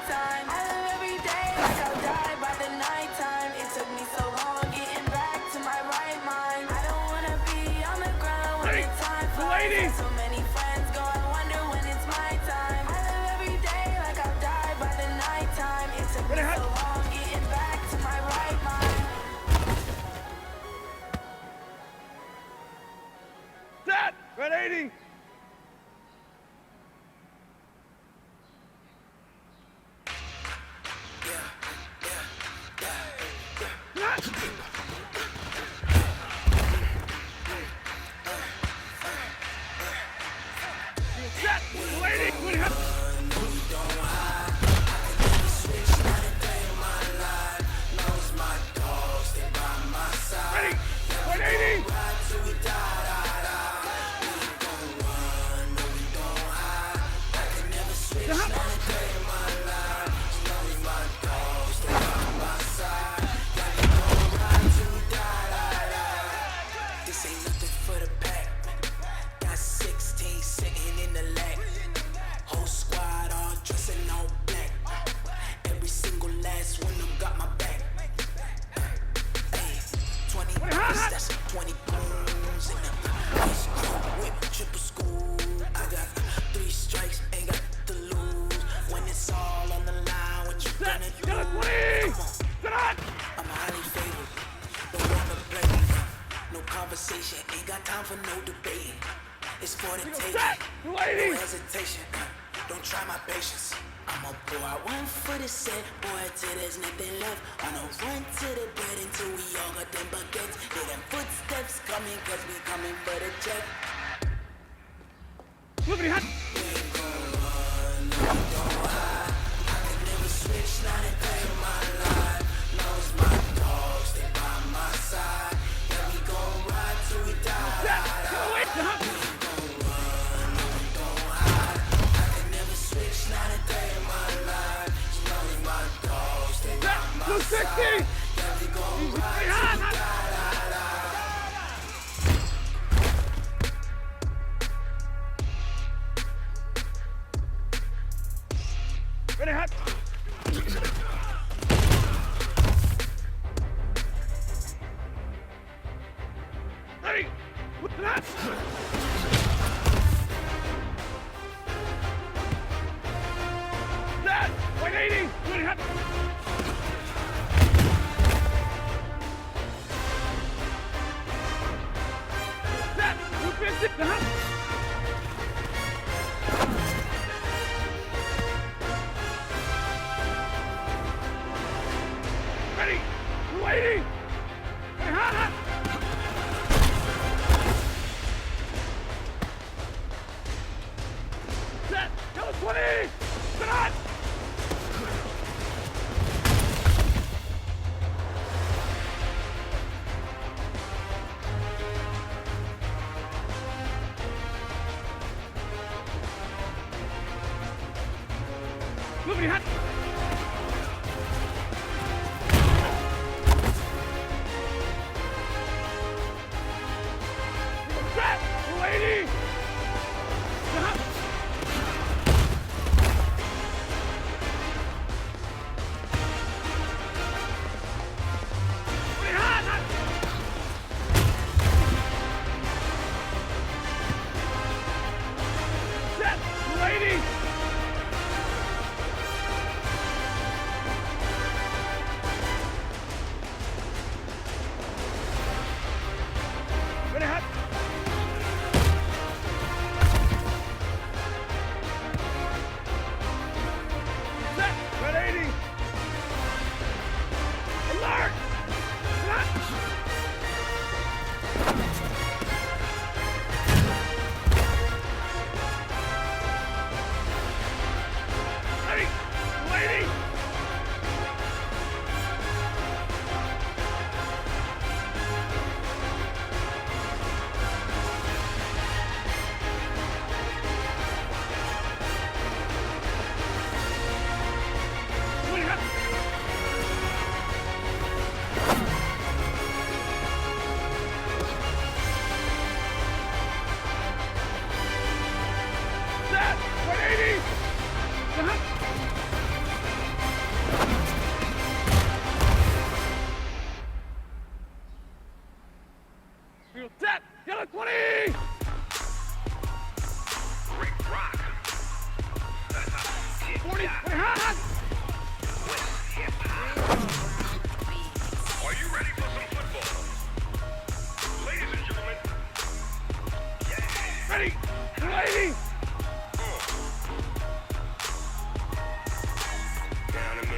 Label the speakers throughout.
Speaker 1: time. I live every day like I'll die by the nighttime. It took me so long getting back to my right mind. I don't wanna be on the ground when the time flies. So many friends go, I wonder when it's my time. I live every day like I'll die by the nighttime. It took me so long getting back to my right mind.
Speaker 2: Set! Red 80!
Speaker 3: This ain't nothing for the pack. Got 16 sitting in the lag. Whole squad all dressing all black. Every single last one of them got my back. Hey, 20 piece, that's 20 goons in the ice cream whip, triple school. I got 3 strikes, ain't got to lose. When it's all on the line, what you gonna do? Come on. I'm highly favored, don't wanna play. No conversation, ain't got time for no debating. It's for the taking, no hesitation. Don't try my patience. I'ma pour out one for the set, boy, till there's nothing left. On a run to the bed until we all got them buckets. Hear them footsteps coming, cause we coming for the check. We ain't gon' run, no, we gon' hide. I can never switch, not a day in my life. Knows my dogs, they by my side. Yeah, we gon' ride till we die. We ain't gon' run, no, we gon' hide. I can never switch, not a day in my life. Knows my dogs, they by my side. Yeah, we gon' ride till we die.
Speaker 2: Ready, hot! Ready! What's that? That! 180! Ready, hot! That! 250! Hot! Ready! 280! Hey, hot, hot! Set! Go 20! Sit on! Moving hot! Set! 280! Hot! Pretty hot, hot! Set! 280! Ready, hot! Set! 180! Alert! Hot! Ready! 280! Ready, hot! Set! 180! Hot!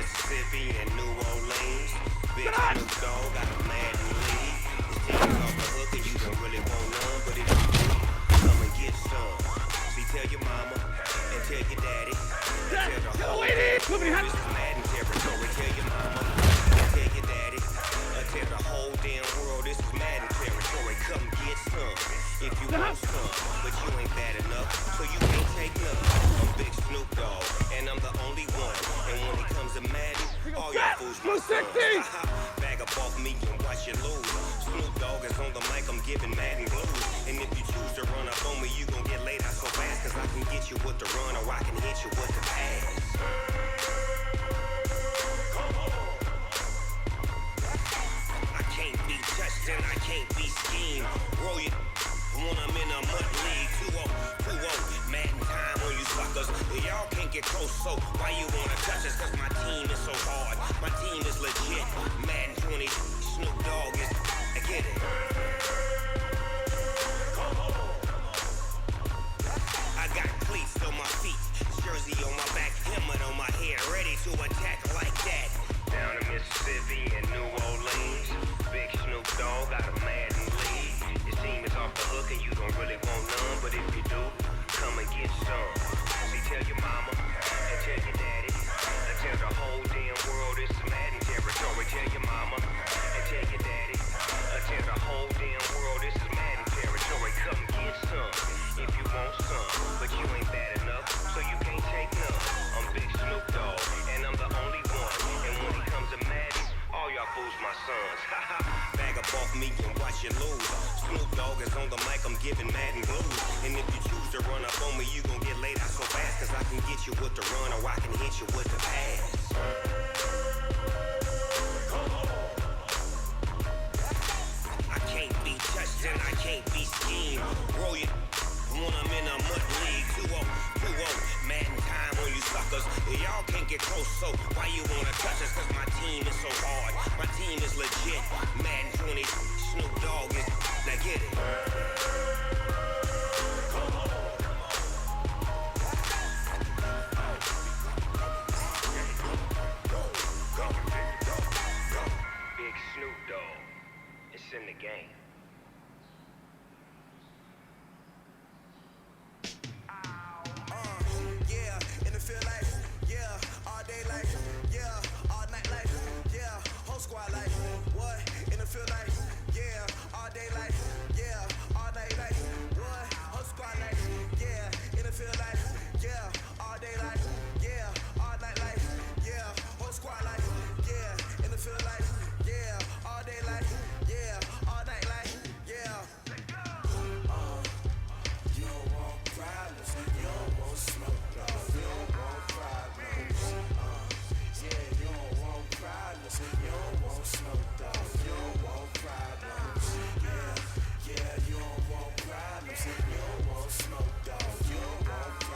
Speaker 3: Mississippi and New Orleans. Big Snoop Dogg got a Madden league. This team is off the hook and you don't really want none, but if you do, come and get some. See, tell your mama and tell your daddy. And tell the whole this is Madden territory. Tell your mama and tell your daddy. And tell the whole damn world this is Madden territory. Come get some if you want some, but you ain't bad enough, so you can't take none. I'm Big Snoop Dogg, and I'm the only one. And when it comes to Madden, all y'all fools my sons. Bag up off me and watch you lose. Snoop Dogg is on the mic, I'm giving Madden blues. And if you choose to run up on me, you gon' get laid out so fast, cause I can get you with the run or I can hit you with the pass. I can't be touched and I can't be schemed. Roll you when I'm in a mud league. 2-0, Madden time on you suckers. Y'all can't get close, so why you wanna touch us? Cause my team is so hard, my team is legit. Madden 20, Snoop Dogg is, I get it. I got cleats on my feet, jersey on my back, helmet on my head, ready to attack like that. Down in Mississippi and New Orleans, Big Snoop Dogg got a Madden league. Your team is off the hook and you don't really want none, but if you do, come and get some. See, tell your mama and tell your daddy, and tell the whole damn world it's Madden territory. Tell your mama and tell your daddy, and tell the whole damn world this is Madden territory. Come get some if you want some, but you ain't bad enough, so you can't take none. I'm Big Snoop Dogg, and I'm the only one. And when it comes to Madden, all y'all fools my sons. Bag up off me and watch you lose. Snoop Dogg is on the mic, I'm giving Madden blues. And if you choose to run up on me, you gon' get laid out so fast, cause I can get you with the run or I can hit you with the pass. I can't be touched and I can't be schemed. Roll you when I'm in a mud league. 2-0, Madden time on you suckers. Y'all can't get close, so why you wanna touch us? Cause my team is so hard, my team is legit. Madden 20, Snoop Dogg is, now get it. Big Snoop Dogg, it's in the game.
Speaker 4: Yeah, in the field like, yeah, all day like, yeah, all night like, yeah, whole squad like, what? In the field like, yeah, all day like, yeah, all night like, what? Whole squad like, yeah, in the field like, yeah, all day like, yeah, all night like, yeah, whole squad like, yeah, in the field like, yeah, all day like, yeah, all night like, yeah. You don't want problems, you don't want smoke, you don't want problems. Yeah, you don't want problems, you don't want smoke, you don't want problems. Yeah, you don't want problems, you don't want smoke, you don't want problems.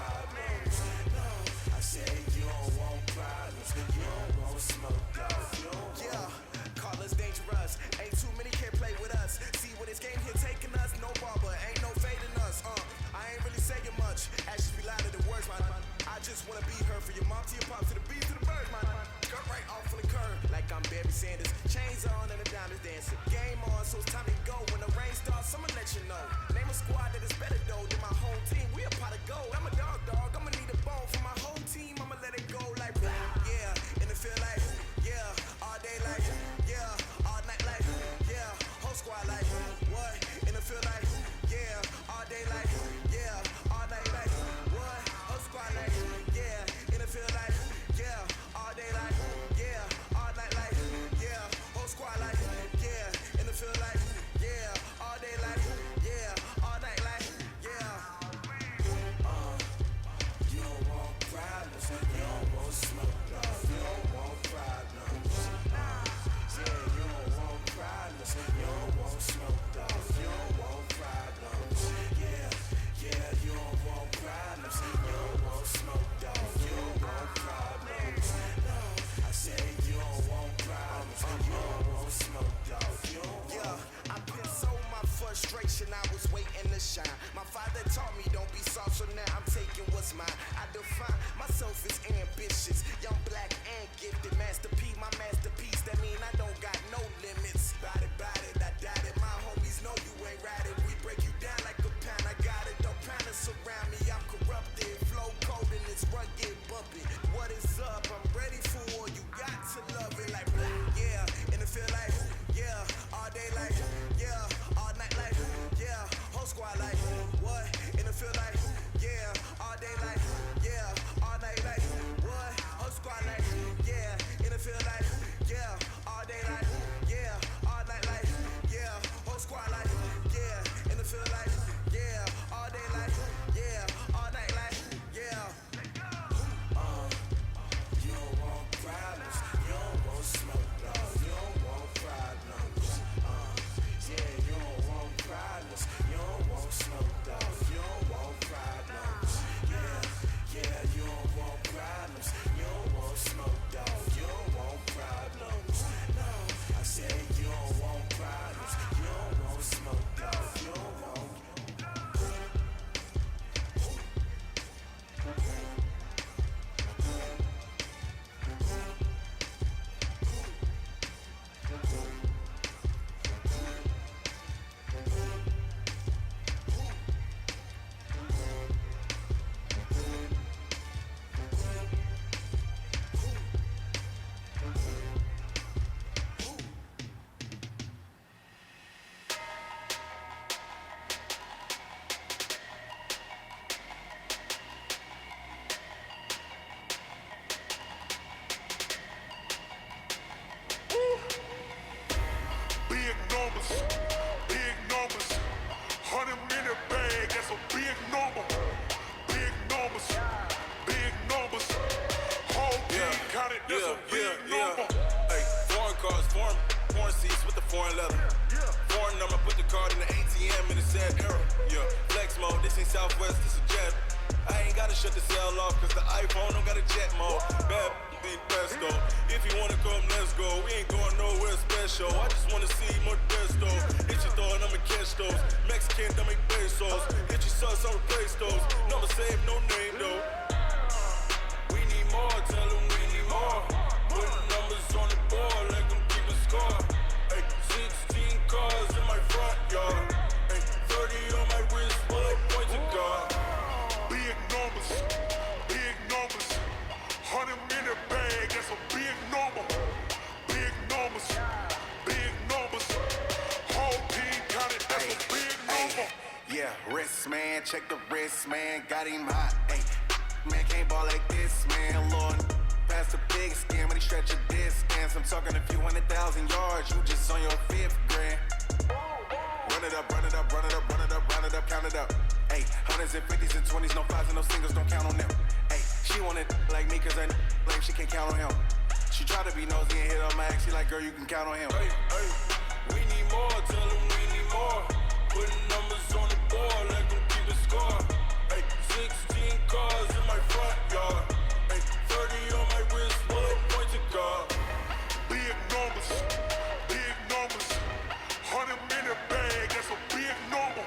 Speaker 5: counted, that's a big number. Hey, foreign cars, foreign seats with the foreign leather. Foreign number, put the card in the ATM in the sad era. Yeah, flex mode, this ain't Southwest, this a jet. I ain't gotta shut the cell off, cause the iPhone don't got a jet mode. Bad being pesto. If you wanna come, let's go. We ain't going nowhere special. I just wanna see Modesto. Hit your thought, I'ma catch those. Mexican, don't make pesos. Hit your sus, I'll replace those. Number save, no name though. We need more, tell them we need more. Putting numbers on the board like I'm keeping score. Ay, 16 cars in my front yard. Ay, 30 on my wrist, full of points of God.
Speaker 6: Big numbers, 100 minute bag, that's a big number. Big numbers, whole team counted, that's a big number.
Speaker 7: Yeah, wrist man, check the wrist man, got him hot. Ay, man can't ball like this, man. Lord, past the big skin, when he stretch a distance. I'm talking a few 100,000 yards, you just on your 5th grand. Run it up, count it up. Ay, hundreds and 50s and 20s, no 5s and no singles, don't count on them. Ay, she want it like me, cause I blame she can't count on him. She try to be nosy and hit on my ex, she like, girl, you can count on him.
Speaker 5: Hey, we need more, tell them we need more. Putting numbers on the board like I'm keeping score. Hey, 16 cars in my front yard. Hey, 30 on my wrist, full of points of God.
Speaker 6: Big numbers, 100 minute bag, that's a big number.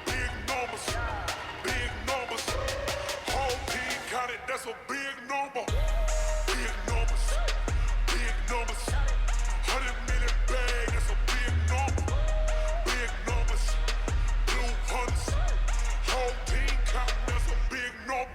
Speaker 6: Big numbers, whole team counted, that's a big number. Big numbers, 100 minute bag, that's a big number. Big numbers, blue hunters, whole team counted, that's a big number.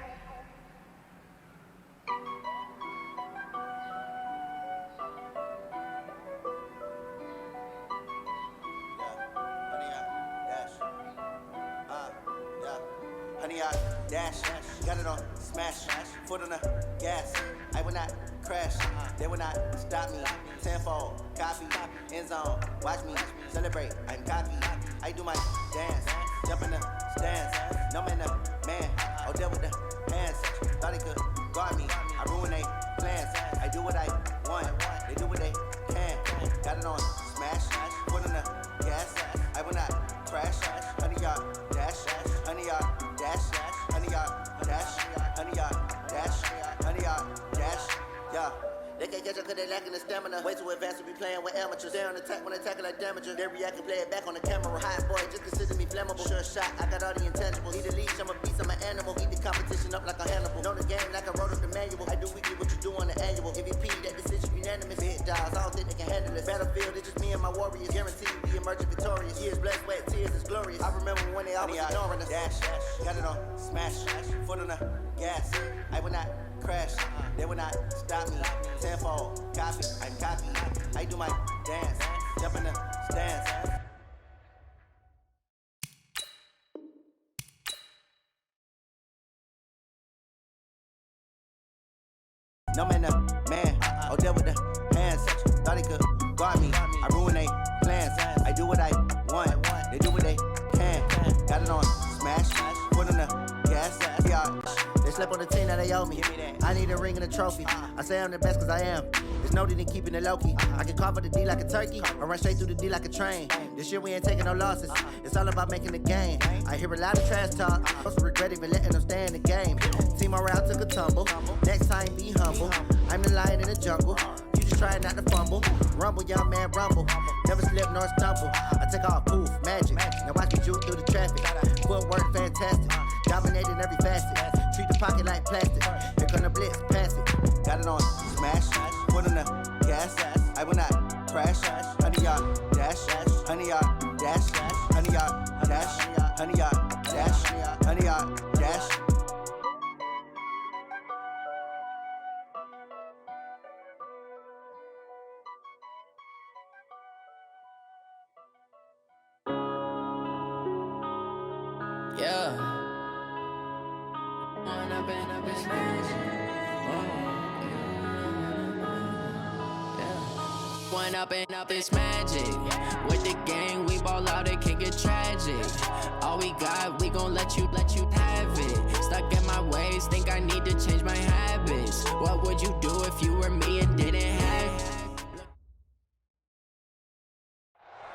Speaker 8: Honey, I dash, got it on smash, foot on the gas. I will not crash, they will not stop me. Tenfold, copy, end zone, watch me celebrate. I'm cocky, I do my dance, jump in the stands. No man, the man, I'll deal with the hands. Thought he could guard me, I ruin they plans. I do what I want, they do what they can. Got it on smash, foot on the gas. I will not crash, honey, y'all dash, honey, y'all dash, honey, y'all dash, honey, y'all dash, honey, y'all dash, yeah. They can't catch up cause they lacking the stamina. Way too advanced to be playing with amateurs. They on attack when attacking like damager. They react and play it back on the camera. Hot boy, just consider me flammable. Sure shot, I got all the intangibles. Need a leash, I'm a beast, I'm an animal. Eat the competition up like a Hannibal. Know the game like I wrote up the manual. I do weekly what you do on the annual. MVP, that decision unanimous. Big dogs, I don't think they can handle this. Battlefield, it's just me and my warriors. Guaranteed we emerging victorious. Years, blood, sweat, tears, it's glorious. I remember when they always ignoring us. Dash, got it on smash, foot on the gas. I will not crash, they will not stop me. Tenfold, copy, I'm cocky. I do my dance, jump in the stands. No man, I'll deal with the hands. Thought he could guard me, I ruin they plans. I do what I want, they do what they can. Got it on smash, foot on the gas. Yeah, they slept on the team that they owe me. I need a ring and a trophy. I say I'm the best cause I am. There's no need in keeping it low-key. I can carve up the D like a turkey or run straight through the D like a train. This year we ain't taking no losses. It's all about making the game. I hear a lot of trash talk. I also regret even letting them stay in the game. Team morale took a tumble. Next time be humble. I'm the lion in the jungle. You just try not to fumble. Rumble, young man, rumble. Never slip nor stumble. I take off, poof, magic. Now watch me juke through the traffic. Footwork fantastic. Dominating every facet. Treat the pocket like plastic. Here come the blitz, pass it. Got it on smash. Foot on the gas. I will not crash. Honey, y'all dash. Honey, y'all dash. Honey, y'all dash. Honey, y'all dash. Honey, y'all dash.
Speaker 9: Yeah. Wanna be a business. One up and up is magic. With the gang, we ball out, it can get tragic. All we got, we gon' let you have it. Start stuck in my ways, think I need to change my habits. What would you do if you were me and didn't have?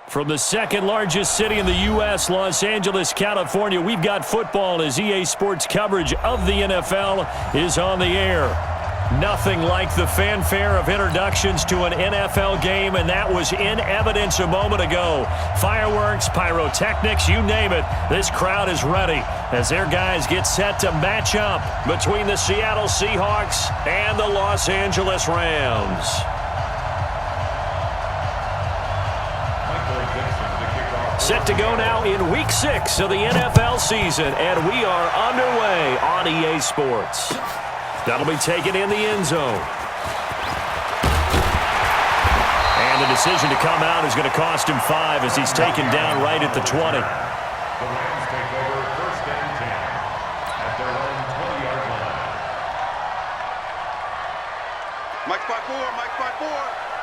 Speaker 2: From the second largest city in the U.S., Los Angeles, California, we've got football as EA Sports coverage of the NFL is on the air. Nothing like the fanfare of introductions to an NFL game, and that was in evidence a moment ago. Fireworks, pyrotechnics, you name it. This crowd is ready as their guys get set to match up between the Seattle Seahawks and the Los Angeles Rams. Set to go now in Week 6 of the NFL season, and we are underway on EA Sports. That'll be taken in the end zone. And the decision to come out is going to cost him 5 as he's taken down right at the 20.
Speaker 6: The Rams take over 1st and 10 at their own 20-yard line.
Speaker 4: Mike's by 4, Mike's by 4,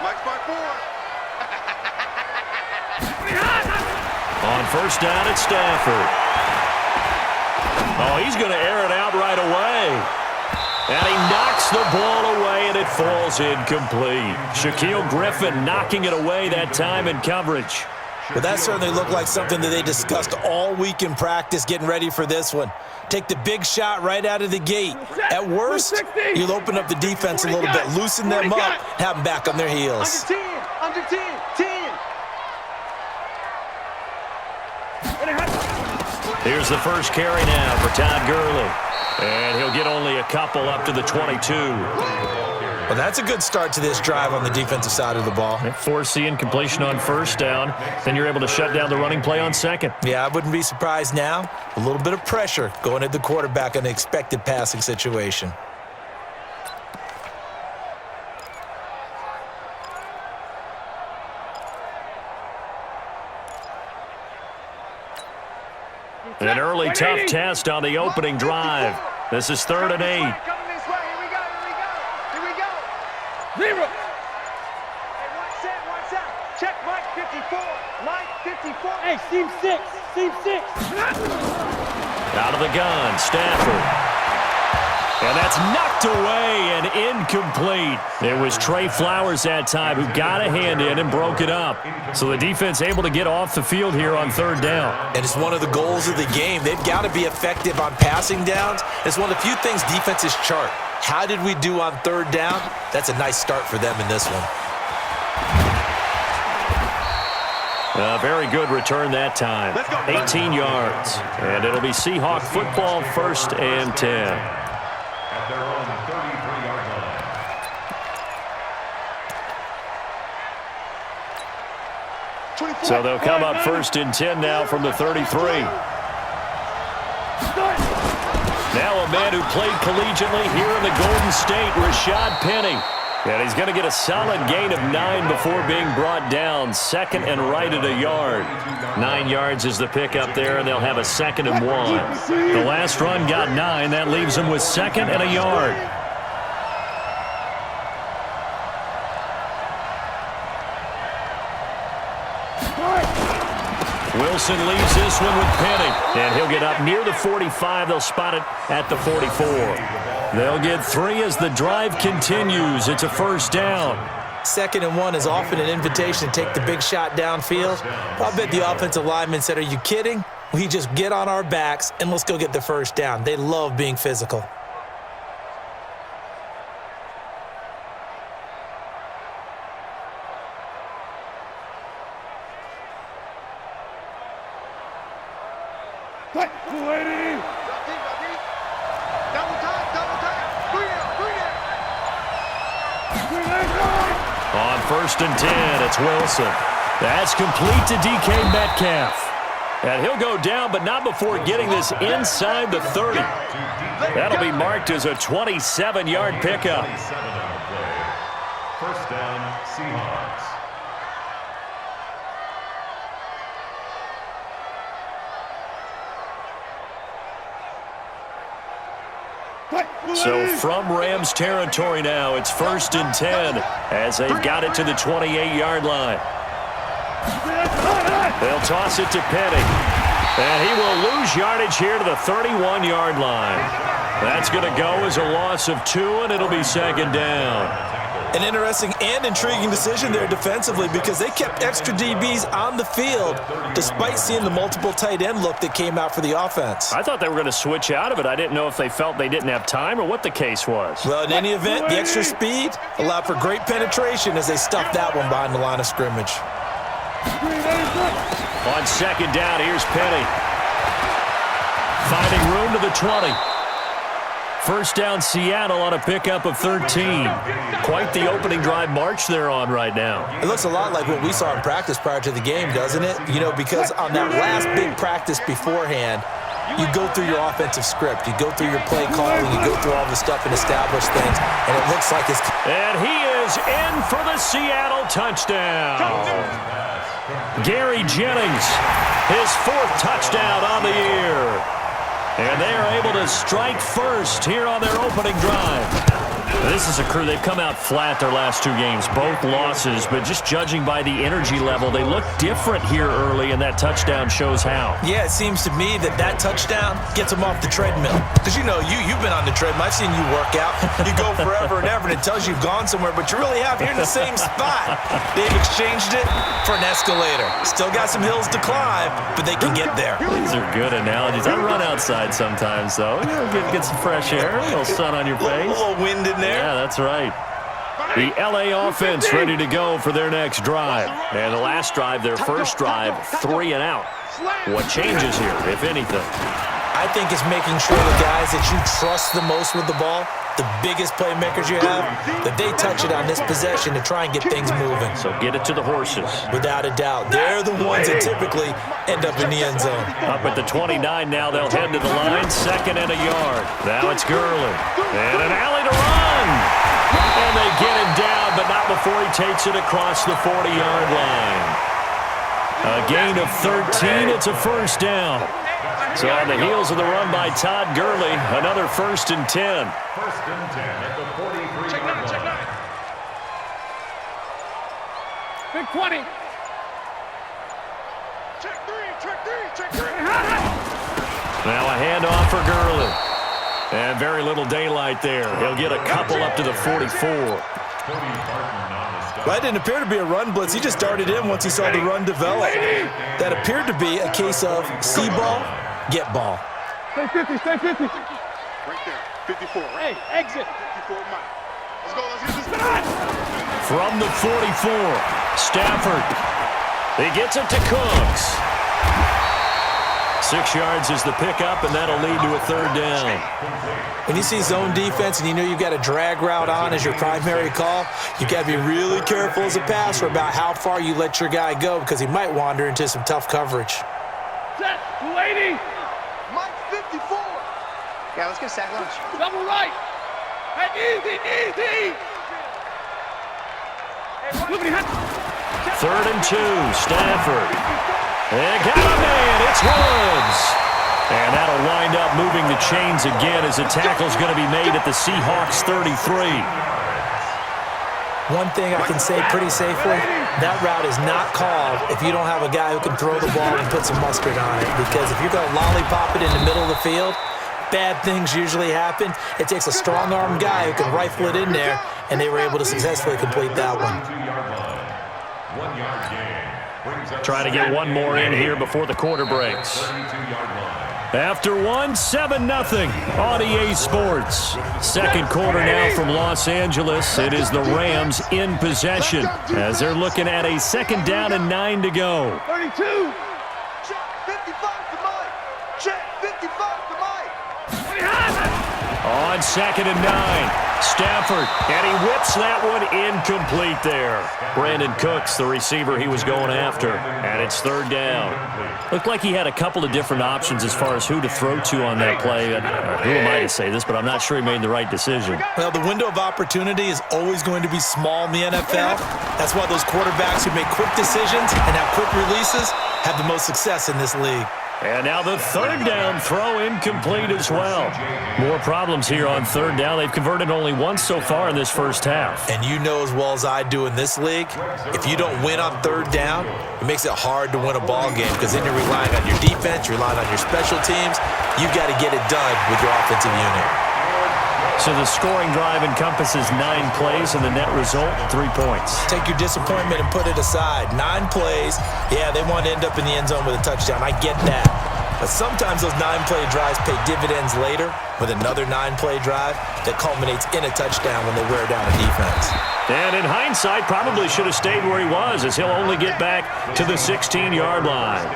Speaker 4: Mike's by 4.
Speaker 2: On 1st down, it's Stafford. Oh, he's going to air it out right away. And he knocks the ball away, and it falls incomplete. Shaquille Griffin knocking it away that time in coverage.
Speaker 10: Well, that certainly looked like something that they discussed all week in practice, getting ready for this one. Take the big shot right out of the gate. At worst, you'll open up the defense a little bit, loosen them up, have them back on their heels.
Speaker 4: Under 10, 10.
Speaker 2: Here's the first carry now for Todd Gurley. And he'll get only a couple up to the 22.
Speaker 10: Well, that's a good start to this drive on the defensive side of the ball.
Speaker 2: Force the incompletion on 1st down. Then you're able to shut down the running play on 2nd.
Speaker 10: Yeah, I wouldn't be surprised now. A little bit of pressure going at the quarterback in an expected passing situation.
Speaker 2: An early tough test on the opening drive. This is 3rd and 8.
Speaker 4: Coming this way. Here we go. Here we go.
Speaker 2: Zero.
Speaker 4: Hey, watch out. Check Mike 54. Mike 54.
Speaker 11: Hey, seam 6.
Speaker 2: Out of the gun, Stafford. And that's knocked away and incomplete. It was Trey Flowers that time who got a hand in and broke it up. So the defense able to get off the field here on 3rd down.
Speaker 10: And it's one of the goals of the game. They've got to be effective on passing downs. It's one of the few things defenses chart. How did we do on 3rd down? That's a nice start for them in this one.
Speaker 2: A very good return that time. 18 yards. And it'll be Seahawk football 1st and 10.
Speaker 6: At their own 33-yard line.
Speaker 2: So they'll come up 1st and 10 now from the 33. Now a man who played collegiately here in the Golden State, Rashad Penny. And he's going to get a solid gain of 9 before being brought down. 2nd and right at a yard. 9 yards is the pickup there, and they'll have a 2nd and 1. The last run got 9. That leaves them with 2nd and a yard. Wilson leaves this one with Penny. And he'll get up near the 45. They'll spot it at the 44. They'll get 3 as the drive continues. It's a 1st down.
Speaker 10: 2nd and 1 is often an invitation to take the big shot downfield. I bet the offensive lineman said, are you kidding? We just get on our backs and let's go get the 1st down. They love being physical.
Speaker 2: On 1st and 10, it's Wilson. That's complete to DK Metcalf. And he'll go down, but not before getting this inside the 30. That'll be marked as a 27-yard pickup.
Speaker 6: 1st down, Seahawks.
Speaker 2: So from Rams territory now, it's 1st and 10 as they've got it to the 28-yard line. They'll toss it to Penny. And he will lose yardage here to the 31-yard line. That's going to go as a loss of 2, and it'll be second down.
Speaker 10: An interesting and intriguing decision there defensively because they kept extra DBs on the field despite seeing the multiple tight end look that came out for the offense.
Speaker 2: I thought they were going to switch out of it. I didn't know if they felt they didn't have time or what the case was.
Speaker 10: Well, in any event, the extra speed allowed for great penetration as they stuffed that one behind the line of scrimmage.
Speaker 2: On second down, here's Penny. Finding room to the 20. First down, Seattle on a pickup of 13. Quite the opening drive march they're on right now.
Speaker 10: It looks a lot like what we saw in practice prior to the game, doesn't it? You know, because on that last big practice beforehand, you go through your offensive script. You go through your play calling. You go through all the stuff and establish things. And it looks like it's...
Speaker 2: And he is in for the Seattle touchdown. Gary Jennings, his 4th touchdown on the year. And they are able to strike first here on their opening drive. This is a crew, they've come out flat their last 2 games, both losses, but just judging by the energy level, they look different here early, and that touchdown shows how.
Speaker 10: Yeah, it seems to me that touchdown gets them off the treadmill. Because, you know, you've been on the treadmill. I've seen you work out. You go forever and ever, and it tells you you've gone somewhere, but you really have. You're in the same spot. They've exchanged it for an escalator. Still got some hills to climb, but they can get there.
Speaker 2: These are good analogies. I run outside sometimes, though. You know, get some fresh air, a little sun on your face.
Speaker 10: A little wind in there.
Speaker 2: Yeah, that's right. The LA offense ready to go for their next drive. And the last drive, their first drive, 3 and out. What changes here, if anything?
Speaker 10: I think it's making sure the guys that you trust the most with the ball, the biggest playmakers you have, that they touch it on this possession to try and get things moving.
Speaker 2: So get it to the horses.
Speaker 10: Without a doubt. They're the ones that typically end up in the end zone.
Speaker 2: Up at the 29 now, they'll head to the line, 2nd and a yard. Now it's Gurley. And an alley to run. And they get him down, but not before he takes it across the 40-yard line. A gain of 13, it's a first down. So on the heels of the run by Todd Gurley, another 1st and 10.
Speaker 6: 1st and 10 at the 43-yard line.
Speaker 11: Big 20. Check 3.
Speaker 2: Now a handoff for Gurley. And very little daylight there. He'll get a couple up to the 44.
Speaker 10: That didn't appear to be a run blitz. He just darted in once he saw the run develop. That appeared to be a case of see ball, get ball.
Speaker 11: Stay 50.
Speaker 6: Right there, 54.
Speaker 11: Hey, exit.
Speaker 6: 54, Mike. Let's go, let's get this.
Speaker 2: From the 44, Stafford. He gets it to Cooks. 6 yards is the pickup, and that'll lead to a 3rd down.
Speaker 10: When you see zone defense and you know you've got a drag route on as your primary call, you've got to be really careful as a passer about how far you let your guy go because he might wander into some tough coverage.
Speaker 11: Set. 280.
Speaker 4: Mike 54.
Speaker 8: Yeah, let's get a sack lunch.
Speaker 11: Double right. Hey, easy. Hey,
Speaker 2: 3rd and 2, Stafford. They got a man, it's Woods. And that'll wind up moving the chains again as the tackle's going to be made at the Seahawks 33.
Speaker 10: One thing I can say pretty safely, that route is not called if you don't have a guy who can throw the ball and put some mustard on it. Because if you're going to lollipop it in the middle of the field, bad things usually happen. It takes a strong-armed guy who can rifle it in there, and they were able to successfully complete that one.
Speaker 6: 1 yard gain.
Speaker 2: Trying to get one more in here before the quarter breaks. After one, 7-0 on EA Sports. Second quarter now from Los Angeles. It is the Rams in possession as they're looking at a 2nd down and 9 to go.
Speaker 11: 32.
Speaker 4: Check 55 to Mike. Check 55 to Mike.
Speaker 2: On 2nd and 9. Stafford, and he whips that one incomplete there. Brandon Cooks, the receiver he was going after, and it's 3rd down. Looked like he had a couple of different options as far as who to throw to on that play. Who am I to say this, but I'm not sure he made the right decision.
Speaker 10: Well, the window of opportunity is always going to be small in the NFL. That's why those quarterbacks who make quick decisions and have quick releases have the most success in this league.
Speaker 2: And now the 3rd down throw incomplete as well. More problems here on 3rd down. They've converted only once so far in this first half.
Speaker 10: And you know as well as I do in this league, if you don't win on 3rd down, it makes it hard to win a ball game because then you're relying on your defense, you're relying on your special teams. You've got to get it done with your offensive unit.
Speaker 2: So the scoring drive encompasses 9 plays, and the net result, 3 points.
Speaker 10: Take your disappointment and put it aside. 9 plays. Yeah, they want to end up in the end zone with a touchdown. I get that. But sometimes those 9-play drives pay dividends later with another 9-play drive that culminates in a touchdown when they wear down a defense.
Speaker 2: And in hindsight, probably should have stayed where he was, as he'll only get back to the 16-yard line.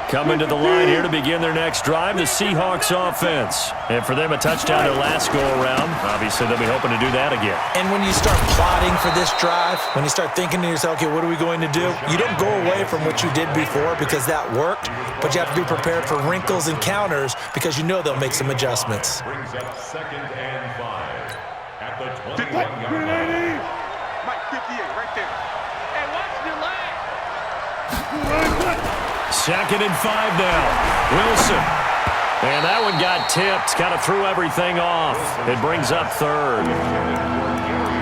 Speaker 2: Coming to the line here to begin their next drive, the Seahawks offense. And for them, a touchdown their last go-around. Obviously, they'll be hoping to do that again.
Speaker 10: And when you start plotting for this drive, when you start thinking to yourself, okay, what are we going to do? You don't go away from what you did before because that worked, but you have to be prepared for wrinkles and counters because you know they'll make some adjustments.
Speaker 6: Brings up 2nd and 5 at the 21-yard line.
Speaker 11: Mike 58 right there. Hey, watch your leg.
Speaker 2: 2nd and 5 now. Wilson. And that one got tipped. Kind of threw everything off. It brings up 3rd.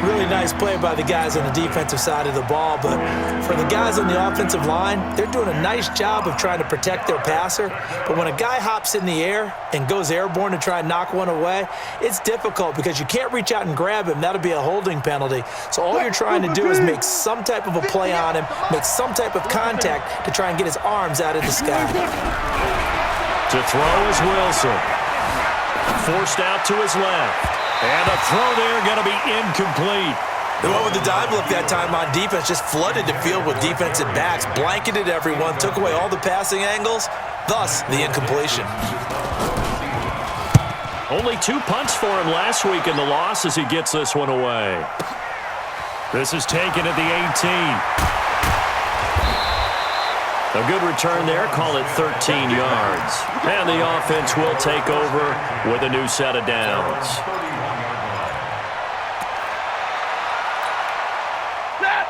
Speaker 10: Really nice play by the guys on the defensive side of the ball, but for the guys on the offensive line, they're doing a nice job of trying to protect their passer. But when a guy hops in the air and goes airborne to try and knock one away, it's difficult because you can't reach out and grab him. That'll be a holding penalty. So all you're trying to do is make some type of a play on him, make some type of contact to try and get his arms out of the sky.
Speaker 2: To throw is Wilson. Forced out to his left. And a throw there going to be incomplete.
Speaker 10: The one with the dive look that time on defense just flooded the field with defensive backs, blanketed everyone, took away all the passing angles, thus the incompletion.
Speaker 2: Only 2 punts for him last week in the loss as he gets this one away. This is taken at the 18. A good return there, call it 13 yards. And the offense will take over with a new set of downs.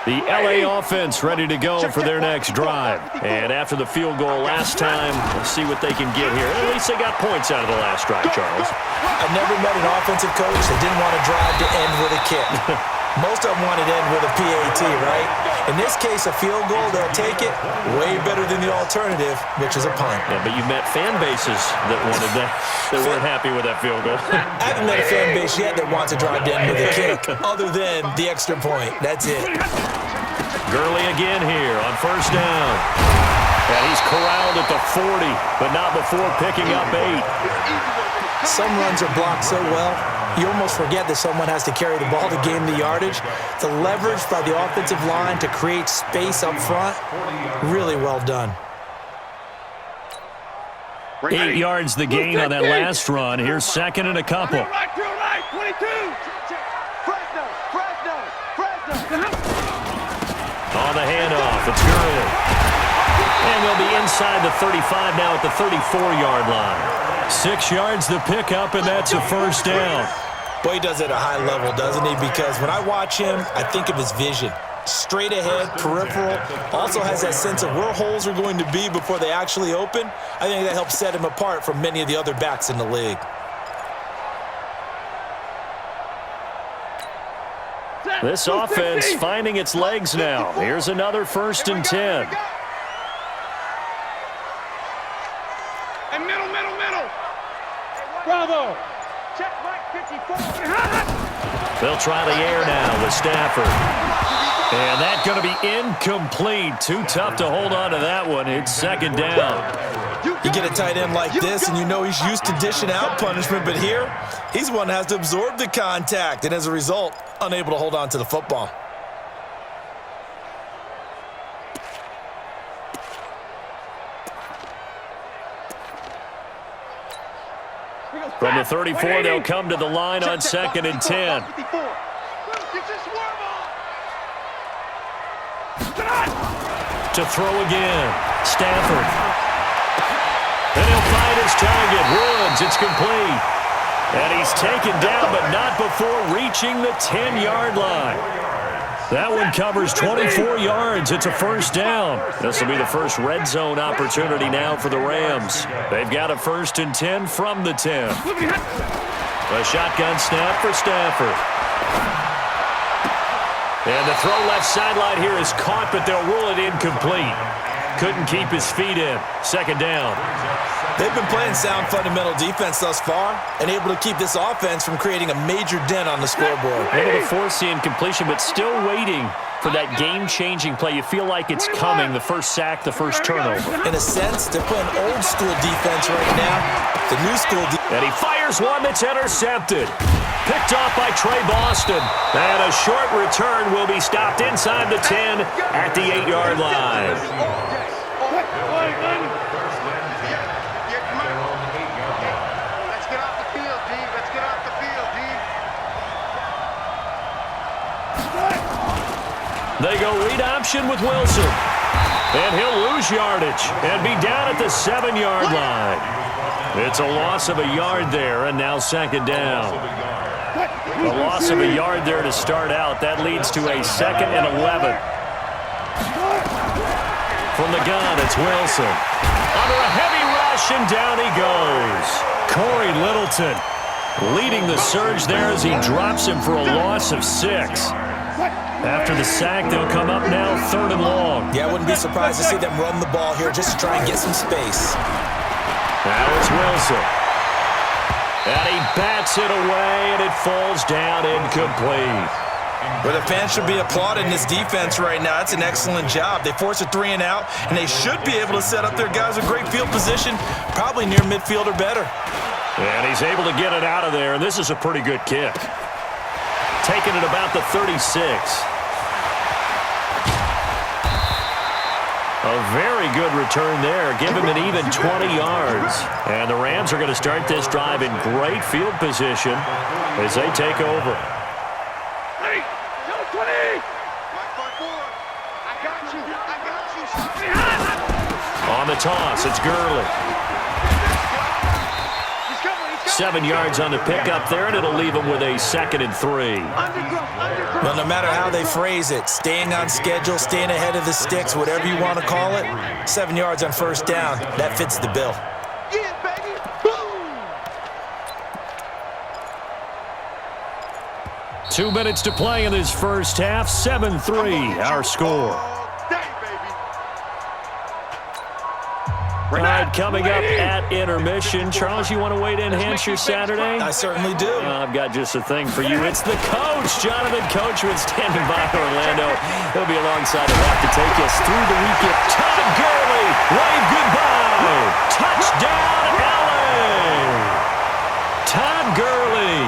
Speaker 2: The LA offense ready to go for their next drive. And after the field goal last time, let's see what they can get here. At least they got points out of the last drive, Charles.
Speaker 10: I never met an offensive coach that didn't want a drive to end with a kick. Most of them want it to end with a PAT, right? In this case, a field goal, they'll take it way better than the alternative, which is a punt.
Speaker 2: Yeah, but you've met fan bases that wanted that, that weren't happy with that field goal.
Speaker 10: I haven't met a fan base yet that wants a drive to end with a kick, other than the extra point. That's it.
Speaker 2: Gurley again here on 1st down. And he's corralled at the 40, but not before picking up 8.
Speaker 10: Some runs are blocked so well, you almost forget that someone has to carry the ball to gain the yardage. The leverage by the offensive line to create space up front, really well done.
Speaker 2: 8 yards the gain on that last run. Here's 2nd and a couple.
Speaker 11: Right, 22. Fresno.
Speaker 2: On the handoff, it's Gurley. And they'll be inside the 35 now at the 34-yard line. 6 yards the pickup, and that's a 1st down.
Speaker 10: Boy, he does it at a high level, doesn't he? Because when I watch him, I think of his vision. Straight ahead, peripheral, also has that sense of where holes are going to be before they actually open. I think that helps set him apart from many of the other backs in the league.
Speaker 2: This offense finding its legs now. Here's another 1st and 10.
Speaker 11: And middle. Bravo. Check right 54.
Speaker 2: They'll try the air now with Stafford. And that's going to be incomplete. Too tough to hold on to that one. It's 2nd down.
Speaker 10: You get a tight end like this, and you know he's used to dishing out punishment, but here, he's one that has to absorb the contact, and as a result, unable to hold on to the football.
Speaker 2: From the 34, they'll come to the line on 2nd and 10. To throw again, Stafford. And he'll find his target. Woods, it's complete. And he's taken down, but not before reaching the 10-yard line. That one covers 24 yards. It's a 1st down. This will be the first red zone opportunity now for the Rams. They've got a 1st and 10 from the 10. A shotgun snap for Stafford. And the throw left sideline here is caught, but they'll rule it incomplete. couldn't keep his feet in. Second down.
Speaker 10: They've been playing sound fundamental defense thus far and able to keep this offense from creating a major dent on the scoreboard.
Speaker 2: Able to force the incompletion, but still waiting for that game-changing play. You feel like it's coming, the first sack, the first turnover.
Speaker 10: In a sense, they're playing old-school defense right now. The new school defense.
Speaker 2: And he fires one that's intercepted. Picked off by Trey Boston. And a short return will be stopped inside the 10 at the 8-yard line.
Speaker 11: Let's get off the field, D. Let's get off the field, D.
Speaker 2: They go read option with Wilson. And he'll lose yardage and be down at the 7-yard line. It's a loss of a yard there, and now second down. A loss of a yard there to start out. That leads to a 2nd and 11. From the gun, it's Wilson. Under a heavy rush, and down he goes. Corey Littleton leading the surge there as he drops him for a loss of 6. After the sack, they'll come up now 3rd and long.
Speaker 10: Yeah, I wouldn't be surprised to see them run the ball here just to try and get some space.
Speaker 2: Now it's Wilson. And he bats it away, and it falls down incomplete.
Speaker 10: Well, the fans should be applauding this defense right now. It's an excellent job. They force a 3 and out, and they should be able to set up their guys with great field position, probably near midfield or better.
Speaker 2: And he's able to get it out of there, and this is a pretty good kick. Taking it about the 36. A very good return there. Give him an even 20 yards. And the Rams are going to start this drive in great field position as they take over.
Speaker 11: Hey, 20. My front four. I got you.
Speaker 2: On the toss, it's Gurley. 7 yards on the pickup there, and it'll leave him with a 2nd and 3.
Speaker 10: Well, no matter how they phrase it, staying on schedule, staying ahead of the sticks, whatever you want to call it, 7 yards on first down, that fits the bill.
Speaker 11: Yeah, baby. Boom.
Speaker 2: 2 minutes to play in this first half. 7-3, our score. All right, coming up at intermission. Charles, you want to wait to enhance your Saturday?
Speaker 10: I certainly do.
Speaker 2: I've got just a thing for you. It's the coach, Jonathan Coachman, standing by Orlando. He'll be alongside the rock to take us through the weekend. Todd Gurley, wave goodbye. Touchdown, LA. Todd Gurley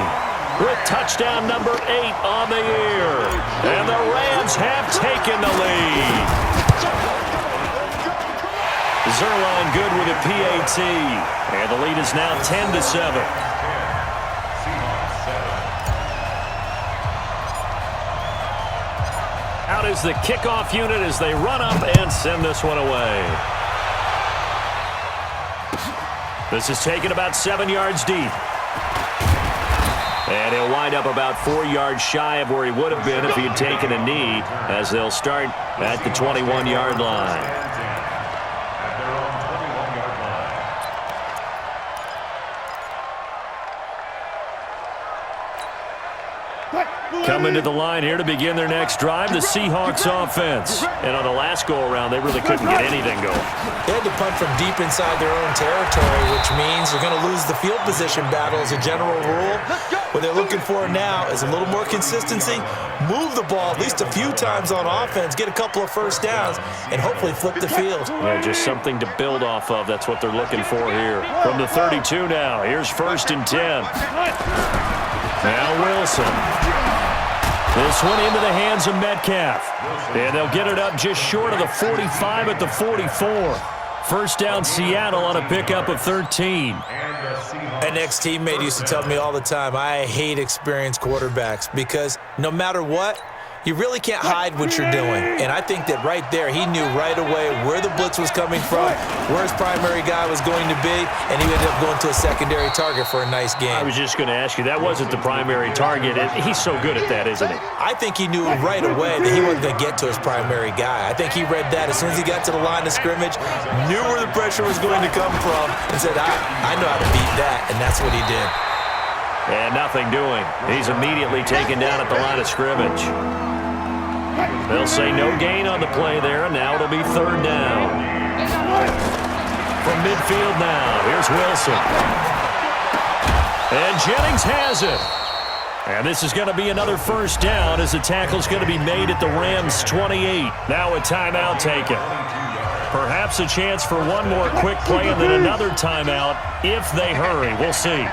Speaker 2: with touchdown number 8 on the year. And the Rams have taken the lead. Zerline good with a PAT. And the lead is now 10-7. Out is the kickoff unit as they run up and send this one away. This is taken about 7 yards deep. And he'll wind up about 4 yards shy of where he would have been if he had taken a knee, as they'll start at the 21-yard line. Coming to the line here to begin their next drive, the Seahawks offense. And on the last go-around, they really couldn't get anything going.
Speaker 10: They had to punt from deep inside their own territory, which means they're going to lose the field position battle as a general rule. What they're looking for now is a little more consistency, move the ball at least a few times on offense, get a couple of first downs, and hopefully flip the field.
Speaker 2: Yeah, just something to build off of. That's what they're looking for here. From the 32 now, here's 1st and 10. Now Wilson. This one into the hands of Metcalf. And they'll get it up just short of the 45 at the 44. First down Seattle on a pickup of 13.
Speaker 10: An ex-teammate used to tell me all the time, I hate experienced quarterbacks because no matter what, you really can't hide what you're doing. And I think that right there, he knew right away where the blitz was coming from, where his primary guy was going to be, and he ended up going to a secondary target for a nice game.
Speaker 2: I was just going to ask you, that wasn't the primary target. He's so good at that, isn't he?
Speaker 10: I think he knew right away that he wasn't going to get to his primary guy. I think he read that as soon as he got to the line of scrimmage, knew where the pressure was going to come from, and said, I know how to beat that, and that's what he did.
Speaker 2: And nothing doing. He's immediately taken down at the line of scrimmage. They'll say no gain on the play there, and now it'll be 3rd down. From midfield now, here's Wilson. And Jennings has it. And this is going to be another first down as the tackle's going to be made at the Rams' 28. Now a timeout taken. Perhaps a chance for one more quick play and then another timeout if they hurry. We'll see.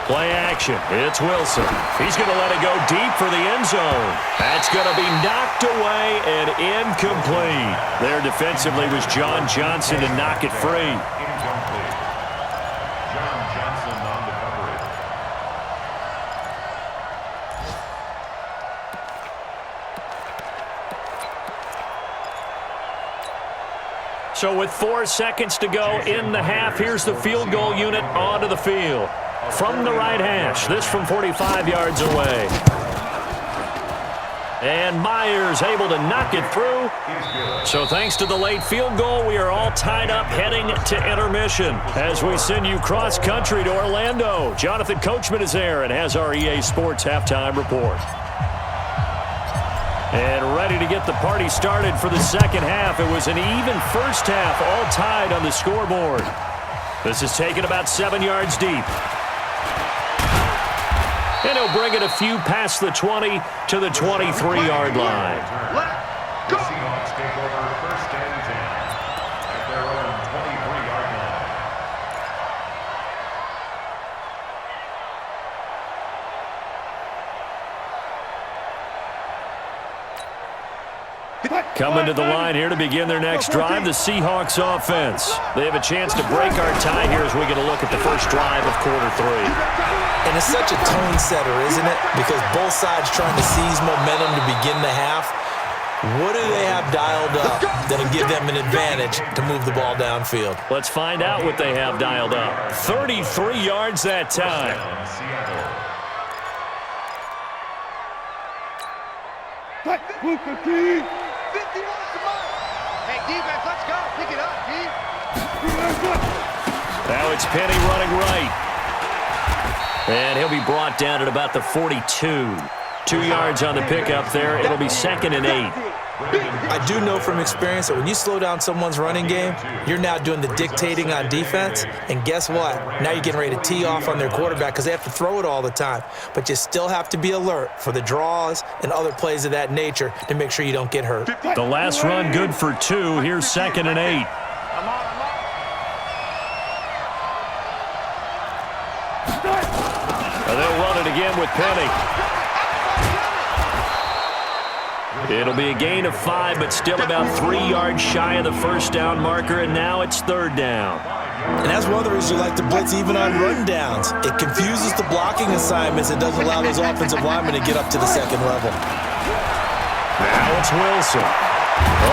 Speaker 2: Play action. It's Wilson. He's going to let it go deep for the end zone. That's going to be knocked away and incomplete. There defensively was John Johnson to knock it free. So with 4 seconds to go in the half, here's the field goal unit onto the field. From the right hash, this from 45 yards away. And Myers able to knock it through. So thanks to the late field goal, we are all tied up heading to intermission as we send you cross-country to Orlando. Jonathan Coachman is there and has our EA Sports halftime report. And ready to get the party started for the second half. It was an even first half, all tied on the scoreboard. This is taken about 7 yards deep. And he'll bring it a few past the 20 to the 23-yard line.
Speaker 6: The Seahawks take over first and 10 at their own 23-yard line.
Speaker 2: Coming to the line here to begin their next drive, the Seahawks offense. They have a chance to break our tie here as we get a look at the first drive of quarter 3.
Speaker 10: And it's such a tone setter, isn't it? Because both sides trying to seize momentum to begin the half. What do they have dialed up that'll give them an advantage to move the ball downfield?
Speaker 2: Let's find out what they have dialed up. 33 yards that time.
Speaker 11: Hey, defense, let's go. Pick it up, D.
Speaker 2: Now it's Penny running right. And he'll be brought down at about the 42. 2 yards on the pickup there. It'll be 2nd and 8.
Speaker 10: I do know from experience that when you slow down someone's running game, you're now doing the dictating on defense. And guess what? Now you're getting ready to tee off on their quarterback because they have to throw it all the time. But you still have to be alert for the draws and other plays of that nature to make sure you don't get hurt.
Speaker 2: The last run good for 2. Here's 2nd and 8. And they'll run it again with Penny. It'll be a gain of 5, but still about 3 yards shy of the first down marker, and now it's 3rd down.
Speaker 10: And that's one of the reasons you like to blitz even on rundowns. It confuses the blocking assignments and doesn't allow those offensive linemen to get up to the second level.
Speaker 2: Now it's Wilson.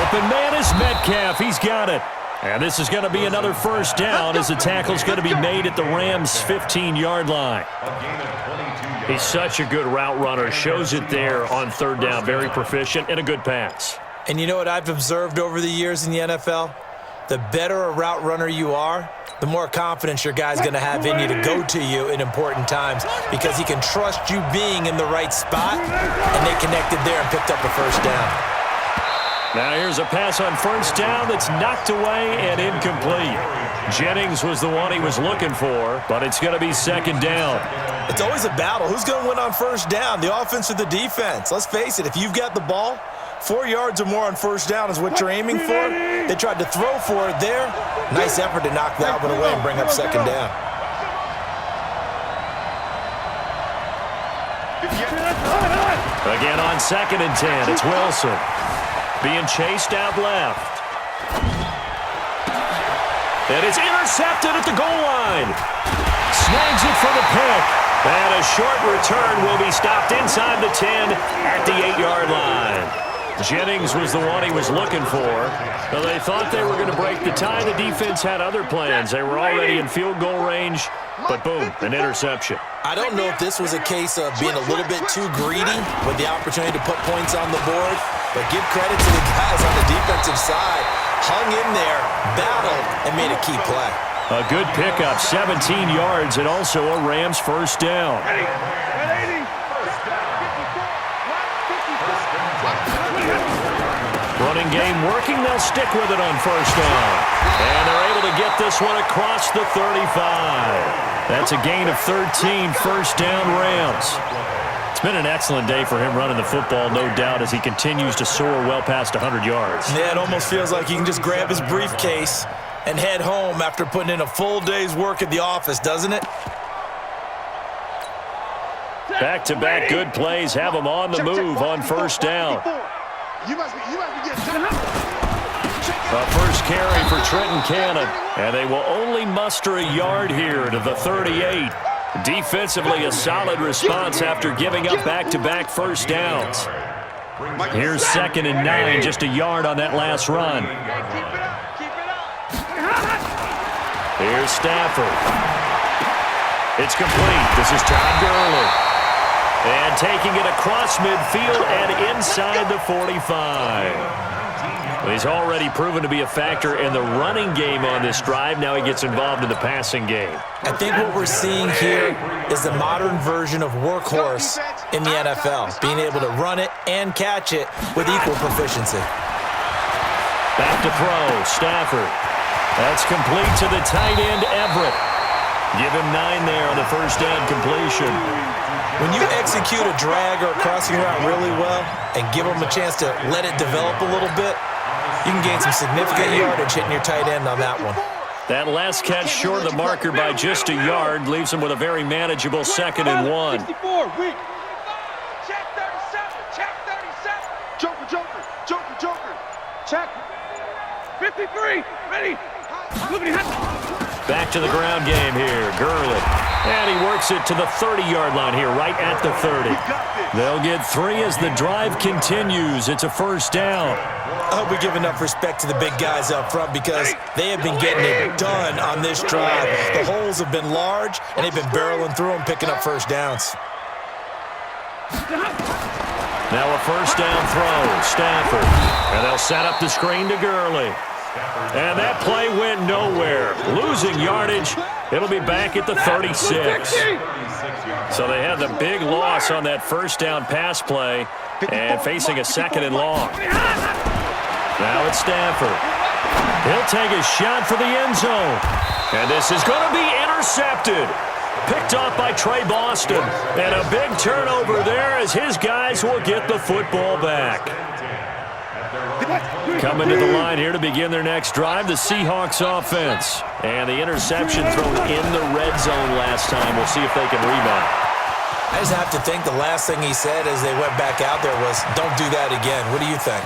Speaker 2: Open man is Metcalf. He's got it. And this is going to be another first down as the tackle's going to be made at the Rams' 15-yard line. He's such a good route runner. Shows it there on 3rd down. Very proficient and a good pass.
Speaker 10: And you know what I've observed over the years in the NFL? The better a route runner you are, the more confidence your guy's going to have in you to go to you in important times because he can trust you being in the right spot, and they connected there and picked up a first down.
Speaker 2: Now here's a pass on first down that's knocked away and incomplete. Jennings was the one he was looking for, but it's going to be 2nd down.
Speaker 10: It's always a battle. Who's going to win on first down, the offense or the defense? Let's face it, if you've got the ball, 4 yards or more on first down is what you're aiming for. They tried to throw for it there. Nice effort to knock that one away and bring up 2nd down.
Speaker 2: Again on 2nd and 10, it's Wilson. Being chased out left. And it's intercepted at the goal line. Snags it for the pick. And a short return will be stopped inside the 10 at the 8-yard line. Jennings was the one he was looking for. Well, they thought they were going to break the tie. The defense had other plans. They were already in field goal range, but boom, an interception.
Speaker 10: I don't know if this was a case of being a little bit too greedy with the opportunity to put points on the board, but give credit to the guys on the defensive side. Hung in there, battled, and made a key play.
Speaker 2: A good pickup, 17 yards, and also a Rams first down. Running game working. They'll stick with it on first down. And they're able to get this one across the 35. That's a gain of 13, first down Rams. It's been an excellent day for him running the football, no doubt, as he continues to soar well past 100 yards.
Speaker 10: Yeah, it almost feels like he can just grab his briefcase and head home after putting in a full day's work at the office, doesn't it?
Speaker 2: Back-to-back good plays have him on the move on first down. A first carry for Trenton Cannon, and they will only muster a yard here to the 38. Defensively, a solid response after giving up back-to-back first downs. Here's 2nd and 9, just a yard on that last run. Here's Stafford. It's complete. This is Todd Gurley. And taking it across midfield and inside the 45. He's already proven to be a factor in the running game on this drive. Now he gets involved in the passing game.
Speaker 10: I think what we're seeing here is the modern version of workhorse in the NFL, being able to run it and catch it with equal proficiency.
Speaker 2: Back to throw, Stafford. That's complete to the tight end, Everett. Give him 9 there on the first down completion.
Speaker 10: When you execute a drag or a crossing route really well and give them a chance to let it develop a little bit, you can gain some significant yardage hitting your tight end on that one.
Speaker 2: That last catch short of the marker by just a yard leaves him with a very manageable 2nd and 1.
Speaker 11: Check 37. Check 37. Joker. Check. 53. Ready.
Speaker 2: Back to the ground game here. Gurley. And he works it to the 30-yard line here, right at the 30. They'll get 3 as the drive continues. It's a first down.
Speaker 10: I hope we give enough respect to the big guys up front because they have been getting it done on this drive. The holes have been large, and they've been barreling through them, picking up first downs.
Speaker 2: Now a first down throw, Stafford. And they'll set up the screen to Gurley. And that play went nowhere. Losing yardage. It'll be back at the 36. So they had the big loss on that first down pass play and facing a 2nd and long. Now it's Stafford. He'll take a shot for the end zone. And this is going to be intercepted. Picked off by Trey Boston. And a big turnover there as his guys will get the football back. Coming to the line here to begin their next drive, the Seahawks offense. And the interception thrown in the red zone last time. We'll see if they can rebound.
Speaker 10: I just have to think the last thing he said as they went back out there was, don't do that again. What do you think?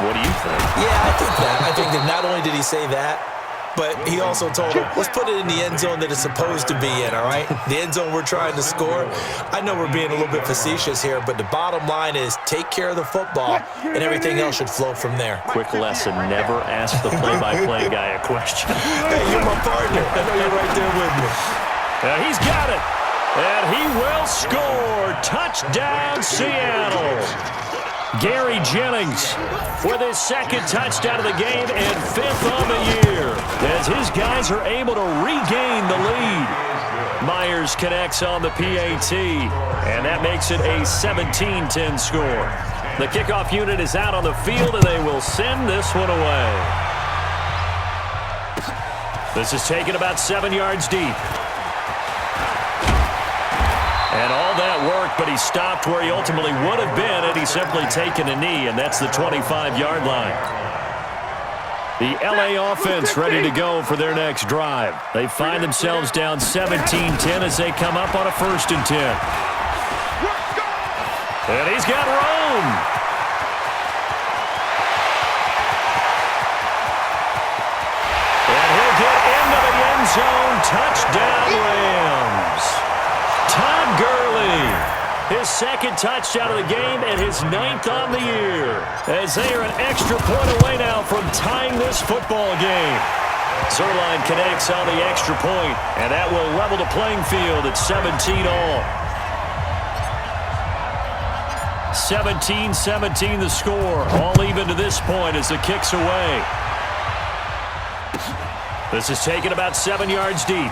Speaker 2: What do you think?
Speaker 10: Yeah, I think that. I think that not only did he say that, but he also told him, let's put it in the end zone that it's supposed to be in, all right? The end zone we're trying to score. I know we're being a little bit facetious here, but the bottom line is take care of the football, and everything else should flow from there.
Speaker 2: Quick lesson, never ask the play-by-play guy a question.
Speaker 10: Hey, you're my partner. I know you're right there with me.
Speaker 2: He's got it. And he will score. Touchdown, Seattle. Gary Jennings with his 2nd touchdown of the game and 5th on the year as his guys are able to regain the lead. Myers connects on the PAT, and that makes it a 17-10 score. The kickoff unit is out on the field, and they will send this one away. This is taken about 7 yards deep. And all that worked, but he stopped where he ultimately would have been had he simply taken a knee, and that's the 25-yard line. The LA offense ready to go for their next drive. They find themselves down 17-10 as they come up on a 1st and 10. And he's got Rome. And he'll get into the end zone. Touchdown, Rams. Todd Gurley, his 2nd touchdown of the game and his 9th on the year, as they are an extra point away now from tying this football game. Zerline connects on the extra point, and that will level the playing field at 17 all. 17-17 the score, all even to this point as the kick's away. This is taken about 7 yards deep.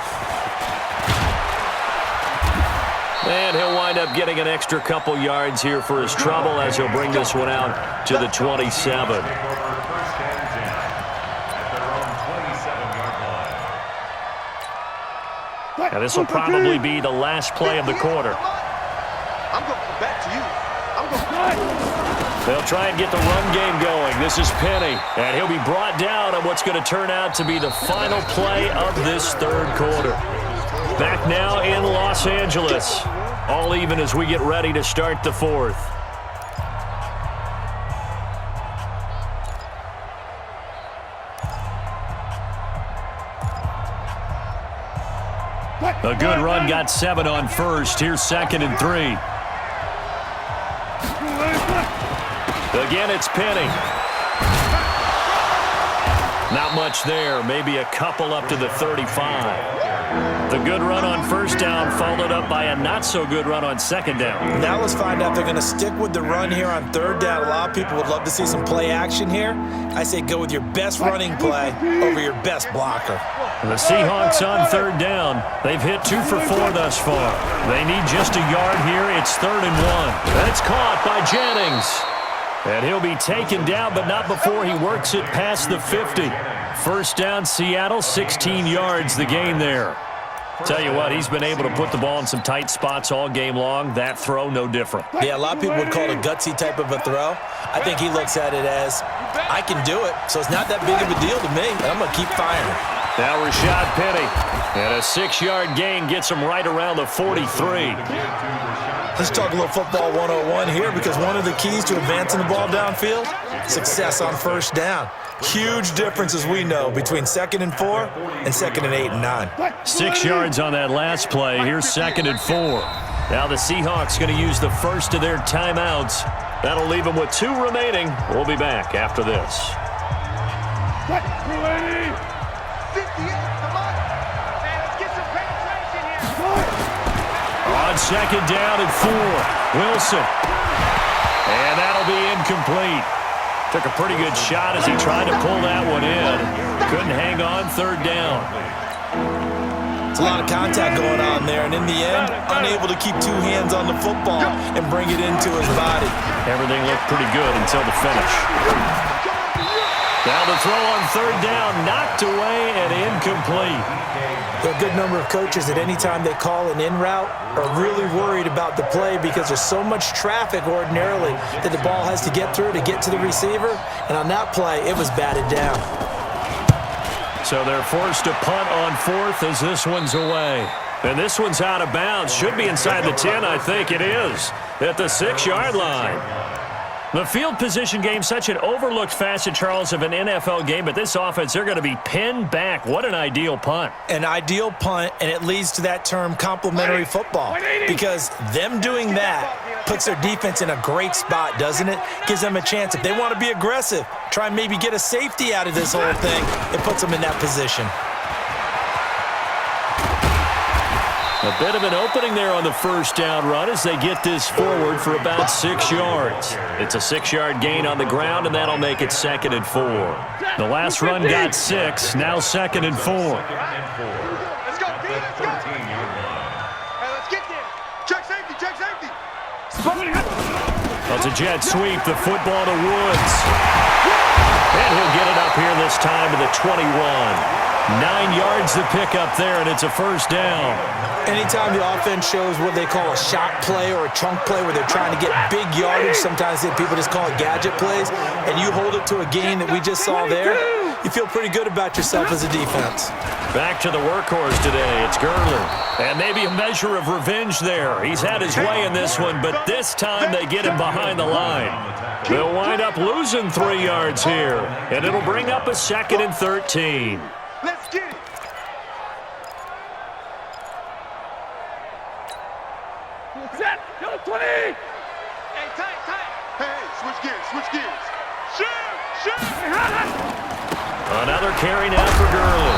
Speaker 2: And he'll wind up getting an extra couple yards here for his trouble as he'll bring this one out to the 27. And this will probably be the last play of the quarter.
Speaker 11: I'm going to come back to you. I'm going to.
Speaker 2: They'll try and get the run game going. This is Penny, and he'll be brought down on what's going to turn out to be the final play of this third quarter. Back now in Los Angeles. All even as we get ready to start the fourth. A good run got 7 on first. Here's 2nd and 3. Again, it's Penny. Not much there. Maybe a couple up to the 35. The good run on first down followed up by a not-so-good run on second down.
Speaker 10: Now let's find out if they're going to stick with the run here on third down. A lot of people would love to see some play action here. I say go with your best running play over your best blocker.
Speaker 2: The Seahawks on third down. They've hit 2 for 4 thus far. They need just a yard here. It's 3rd and 1. That's caught by Jennings. And he'll be taken down, but not before he works it past the 50. First down, Seattle, 16 yards the gain there. Tell you what, he's been able to put the ball in some tight spots all game long. That throw, no different.
Speaker 10: Yeah, a lot of people would call it a gutsy type of a throw. I think he looks at it as, I can do it, so it's not that big of a deal to me, and I'm going to keep firing.
Speaker 2: Now Rashad Penny, and a 6-yard gain gets him right around the 43.
Speaker 10: Let's talk a little football 101 here, because one of the keys to advancing the ball downfield, success on first down. Huge difference, as we know, between 2nd and 4 and 2nd and 8 and 9.
Speaker 2: 6 yards on that last play. Here's 2nd and 4. Now the Seahawks going to use the first of their timeouts. That'll leave them with 2 remaining. We'll be back after this. On second down and 4, Wilson. And that'll be incomplete. Took a pretty good shot as he tried to pull that one in. Couldn't hang on third down.
Speaker 10: It's a lot of contact going on there, and in the end, unable to keep 2 hands on the football and bring it into his body.
Speaker 2: Everything looked pretty good until the finish. Now the throw on third down, knocked away and incomplete.
Speaker 10: There are a good number of coaches that any time they call an in route are really worried about the play because there's so much traffic ordinarily that the ball has to get through to get to the receiver. And on that play, it was batted down.
Speaker 2: So they're forced to punt on 4th as this one's away. And this one's out of bounds. Should be inside the 10, I think it is, at the 6-yard line. The field position game, such an overlooked facet, Charles, of an NFL game, but this offense, they're going to be pinned back. What an ideal punt.
Speaker 10: An ideal punt, and it leads to that term complementary football, because them doing that puts their defense in a great spot, doesn't it? Gives them a chance. If they want to be aggressive, try and maybe get a safety out of this whole thing, it puts them in that position.
Speaker 2: A bit of an opening there on the first down run as they get this forward for about 6 yards. It's a 6-yard gain on the ground, and that'll make it 2nd and 4. The last run got 6, now 2nd and 4.
Speaker 11: Let's go, D, let's go. Hey, let's get there. Check safety, check safety.
Speaker 2: That's a jet sweep, the football to Woods. And he'll get it up here this time to the 21. 9 yards to pick up there, and it's a first down.
Speaker 10: Anytime the offense shows what they call a shot play or a chunk play where they're trying to get big yardage, sometimes people just call it gadget plays, and you hold it to a gain that we just saw there, you feel pretty good about yourself as a defense.
Speaker 2: Back to the workhorse today. It's Gerler. And maybe a measure of revenge there. He's had his way in this one, but this time they get him behind the line. They'll wind up losing 3 yards here, and it'll bring up a 2nd and 13.
Speaker 11: Let's get it.
Speaker 6: Set, go 20.
Speaker 11: Hey, tight. Hey, switch gears. Shoot.
Speaker 2: Another carry now for Gurley.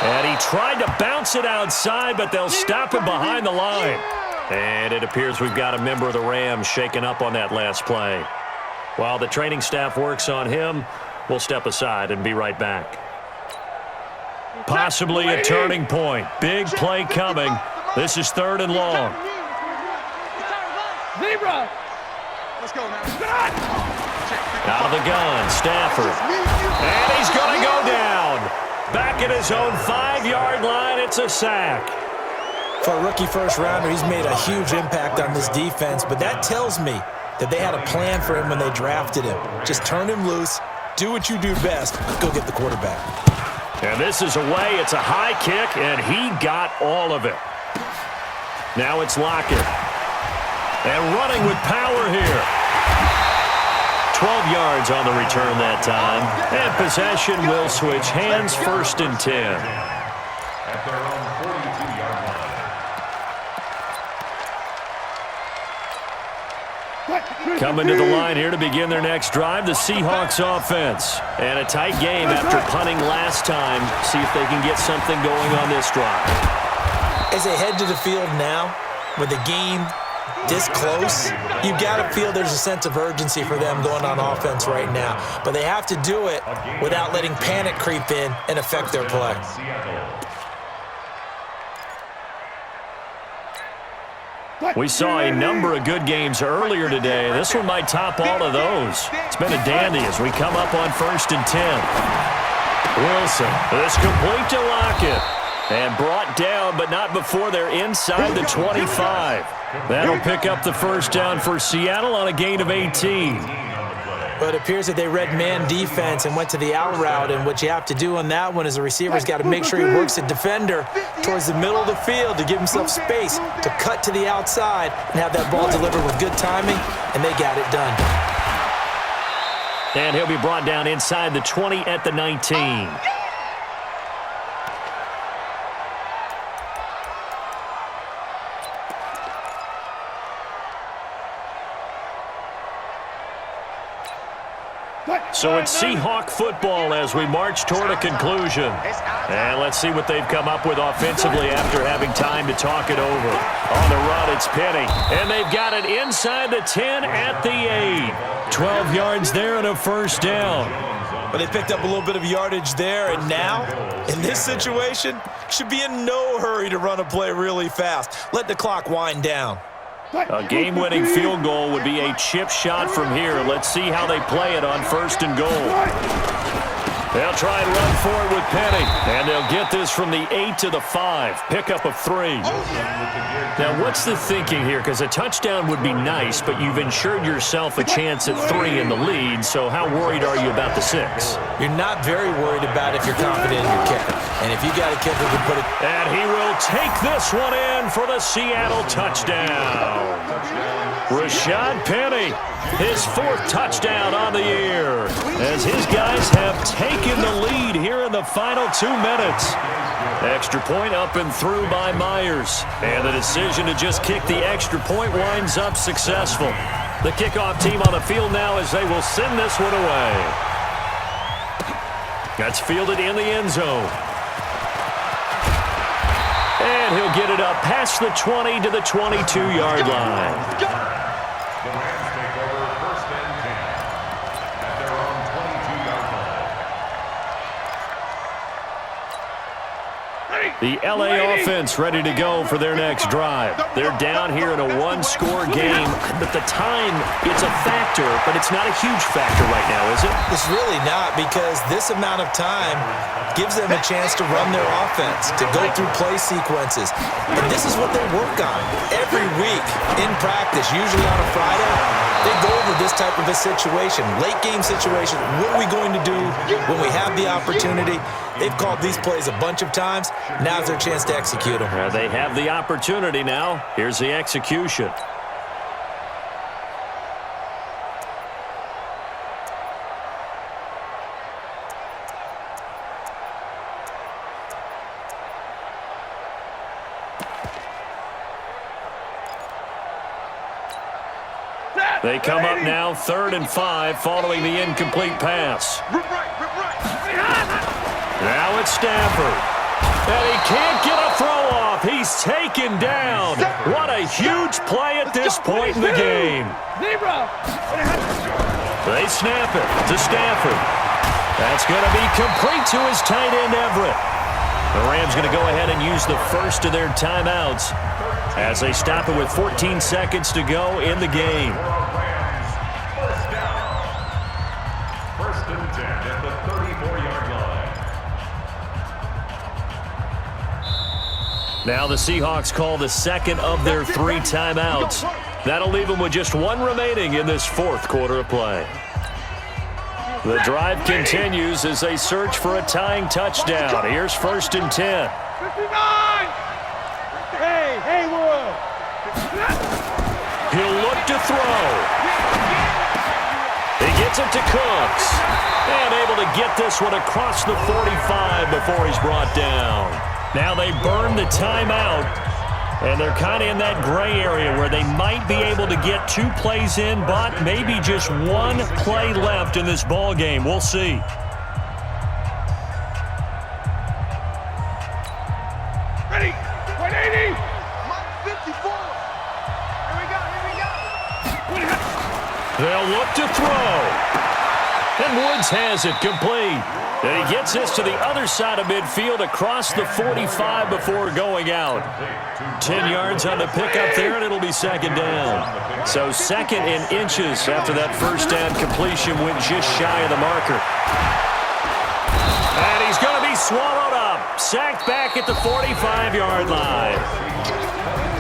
Speaker 2: And he tried to bounce it outside, but they'll stop him behind the line. And it appears we've got a member of the Rams shaken up on that last play. While the training staff works on him, we'll step aside and be right back. Possibly a turning point. Big play coming. This is 3rd and long.
Speaker 11: Zebra. Let's go now.
Speaker 2: Out of the gun, Stafford. And he's going to go down. Back at his own 5-yard line, it's a sack.
Speaker 10: For a rookie first-rounder, he's made a huge impact on this defense, but that tells me that they had a plan for him when they drafted him. Just turn him loose, do what you do best, go get the quarterback.
Speaker 2: And this is away. It's a high kick, and he got all of it. Now it's Lockett. And running with power here. 12 yards on the return that time. And possession will switch hands, 1st and 10.
Speaker 12: At their own 42-yard line.
Speaker 2: Coming to the line here to begin their next drive, the Seahawks offense. And a tight game after punting last time. See if they can get something going on this drive.
Speaker 10: As they head to the field now, with the game this close, you've got to feel there's a sense of urgency for them going on offense right now. But they have to do it without letting panic creep in and affect their play.
Speaker 2: We saw a number of good games earlier today. This one might top all of those. It's been a dandy as we come up on 1st and 10. Wilson, this complete to Lockett. And brought down, but not before they're inside the 25. That'll pick up the first down for Seattle on a gain of 18.
Speaker 10: But it appears that they read man defense and went to the out route, and what you have to do on that one is the receiver's got to make sure he works the defender towards the middle of the field to give himself space to cut to the outside and have that ball delivered with good timing, and they got it done.
Speaker 2: And he'll be brought down inside the 20 at the 19. So it's Seahawk football as we march toward a conclusion. And let's see what they've come up with offensively after having time to talk it over. On the run, it's Penny. And they've got it inside the 10 at the 8. 12 yards there and a first down.
Speaker 10: But they picked up a little bit of yardage there, and now, in this situation, should be in no hurry to run a play really fast. Let the clock wind down.
Speaker 2: A game-winning field goal would be a chip shot from here. Let's see how they play it on 1st and goal. They'll try and run for it with Penny. And they'll get this from the 8 to the 5. Pickup of 3. Now, what's the thinking here? Because a touchdown would be nice, but you've ensured yourself a chance at 3 in the lead. So how worried are you about the 6?
Speaker 10: You're not very worried about if you're confident in your kicker. And if you got a kicker who can put it...
Speaker 2: And he will take this one in for the Seattle touchdown. Rashad Penny, his 4th touchdown on the year, as his guys have taken the lead here in the final 2 minutes. Extra point up and through by Myers, and the decision to just kick the extra point winds up successful. The kickoff team on the field now as they will send this one away. That's fielded in the end zone. And he'll get it up past the 20 to the 22-yard line.
Speaker 12: The Rams take over 1st and 10 at their own 22-yard line.
Speaker 2: The LA offense ready to go for their next drive. They're down here in a 1-score game, but the time, it's a factor, but it's not a huge factor right now, is it?
Speaker 10: It's really not, because this amount of time gives them a chance to run their offense, to go through play sequences. And this is what they work on every week in practice, usually on a Friday. They go over this type of a situation, late game situation. What are we going to do when we have the opportunity? They've called these plays a bunch of times. Now's their chance to execute them.
Speaker 2: They have the opportunity now. Here's the execution. They come up now 3rd and 5 following the incomplete pass. Now it's Stafford. And he can't get a throw off. He's taken down. What a huge play at this point in the game. They snap it to Stafford. That's going to be complete to his tight end, Everett. The Rams going to go ahead and use the first of their timeouts as they stop it with 14 seconds to go in the game.
Speaker 12: First and 10 at the 34-yard line.
Speaker 2: Now the Seahawks call the second of their 3 timeouts. That'll leave them with just 1 remaining in this 4th quarter of play. The drive continues as they search for a tying touchdown. Here's 1st and 10.
Speaker 11: 59! Hey, Haywood!
Speaker 2: He'll look to throw. He gets it to Cooks. And able to get this one across the 45 before he's brought down. Now they burn the timeout. And they're kind of in that gray area where they might be able to get 2 plays in, but maybe just 1 play left in this ball game. We'll see.
Speaker 11: Ready? 180! 54! Here we go, here we go!
Speaker 2: They'll look to throw. And Woods has it complete. And he gets this to the other side of midfield across the 45 before going out. 10 yards on the pickup there, and it'll be 2nd down. So 2nd and inches after that 1st down completion went just shy of the marker. And he's going to be swallowed up. Sacked back at the 45-yard line.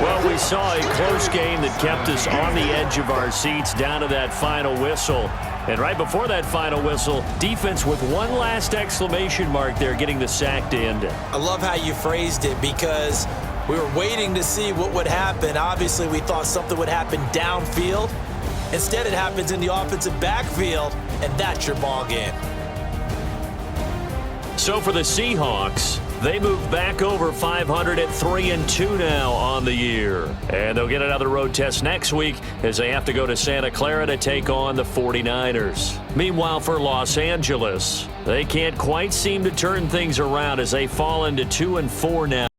Speaker 2: Well, we saw a close game that kept us on the edge of our seats down to that final whistle. And right before that final whistle, defense with one last exclamation mark there, getting the sack to end it.
Speaker 10: I love how you phrased it because we were waiting to see what would happen. Obviously, we thought something would happen downfield. Instead, it happens in the offensive backfield, and that's your ball game.
Speaker 2: So for the Seahawks, they move back over 500 at 3-2 now on the year. And they'll get another road test next week as they have to go to Santa Clara to take on the 49ers. Meanwhile, for Los Angeles, they can't quite seem to turn things around as they fall into 2-4 now.